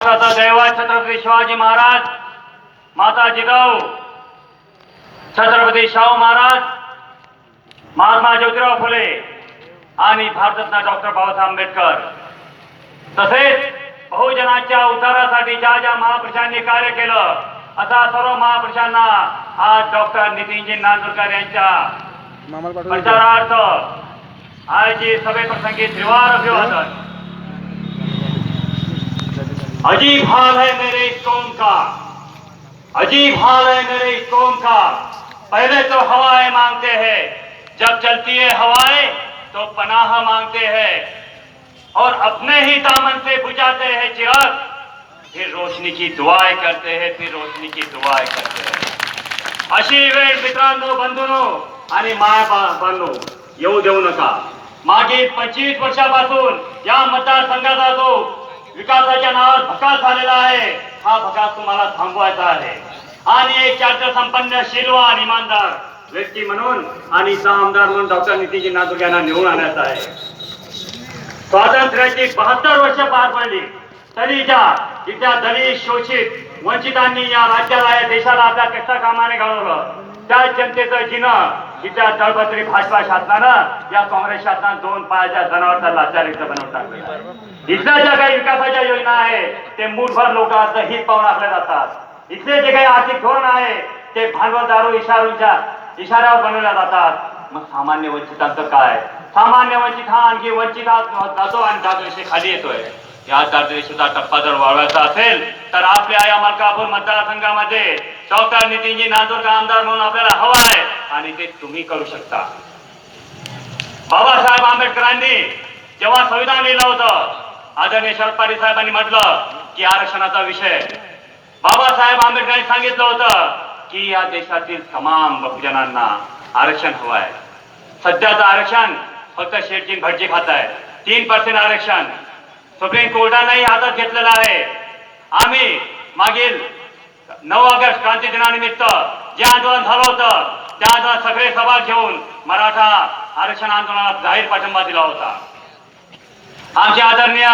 दैवा छत्रपती शिवाजी महाराज, माता जिजाऊ, छत्रपती शाहू महाराज, महात्मा ज्योतिराव फुले आणि भारतरत्न डॉक्टर बाबासाहेब आंबेडकर, तसेच बहुजनांच्या उद्धारासाठी ज्या ज्या महापुरुषांनी कार्य केलं, असा सर्व महापुरुषांना आज डॉक्टर नितीनजी नांदुरकर यांच्या प्रचारार्थ आजची सभेप्रसंगी त्रिवार अभिवादन। अजीब हाल है मेरे इस कौम का, अजीब हाल है मेरे इस कौम का। पहले तो हवाएं मांगते हैं, जब चलती है हवाएं तो पनाह मांगते हैं और अपने ही दामन से बुझाते हैं चिराग, फिर रोशनी की दुआएं करते हैं, फिर रोशनी की दुआएं करते हैं। अशी वेळ मित्रांनो, बंधूंनो आणि मायाबांनो येऊ देऊ नका। मागील 25 वर्षापासून या मतदारसंघाचा जो विकासाच्या नावावर भकास झालेला आहे, हा भकास तुम्हाला थांबवायचा आहे आणि एक चारित्र संपन्न शीलवान इमानदार व्यक्ती म्हणून आणि आमदार म्हणून डॉक्टर नितीनजी नांदुरकर यांना निवडून आणायचा आहे। स्वातंत्र्याची 72 वर्ष पार पडली तरी जिथल्या दलित, शोषित, वंचितांनी या राज्याला, या देशाला आपल्या कष्टकामाने घडवलं, त्या जनतेचं जिणं जिथल्या तळपत्री भाजपा शासनानं, या काँग्रेस शासनानं 2 पायाच्या जनावरचा लाचारीचं बनवून टाकलं। इथल्या ज्या काही विकासाच्या योजना आहे ते मूठभर लोकांचं हित पाहून आखले जातात। इथले जे काही आर्थिक धोरण आहे ते भांडवलदारू इशाऱ्यावर बनवल्या जातात। मग सामान्य वंचितांचं काय? सामान्य वंचित हा आणखी वंचित जातो आणि दारिद्र्य खाली येतोय। या दारिद्र्याचा टप्पा जर वाढवायचा असेल तर आपल्या या मलकापूर मतदारसंघामध्ये डॉक्टर नितीनजी नांदुरकर आमदार म्हणून आपल्याला हवा आहे आणि ते तुम्ही करू शकता। बाबासाहेब आंबेडकरांनी जेव्हा संविधान लिहिलं होतं, आदरणीय शरद पाटील साहेबांनी म्हटलं की आरक्षणाचा विषय, बाबासाहेब आंबेडकरांनी सांगितलं होतं की या देशातील तमाम बहुजनांना आरक्षण हवं आहे। सध्याचं आरक्षण फक्त शेठजी भटजी खात आहे। 3% आरक्षण सुप्रीम कोर्टानेही हातात घेतलेलं आहे। आम्ही मागील 9 ऑगस्ट क्रांती दिनानिमित्त जे आंदोलन झालं होतं त्या आंदोलनात सगळे सहभाग घेऊन मराठा आरक्षण आंदोलनाला जाहीर पाठिंबा दिला होता। आमचे आदरणीय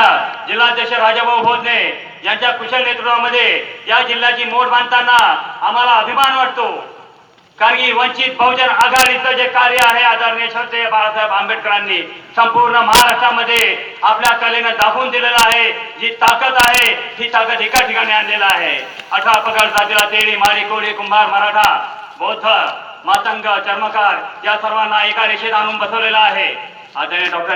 जिल्हाध्यक्ष राजाभाऊ भोसले यांच्या कुशल नेतृत्वामध्ये या जिल्ह्याची मोड बांधताना आम्हाला अभिमान वाटतो, कारण की वंचित बहुजन आघाडीचं जे कार्य आहे आदरणीय श्रद्धेय बाळासाहेब आंबेडकरांनी संपूर्ण महाराष्ट्रामध्ये आपल्या कलेनं दाखवून दिलेलं आहे। जी ताकद आहे ही ताकद एका ठिकाणी आणलेला आहे। 18 पगड जातीला तेली, माळी, कोळी, कुंभार, मराठा, बौद्ध, मातंग, चर्मकार या सर्वांना एका रेषेत आणून बसवलेला आहे। आदरणीय डॉक्टर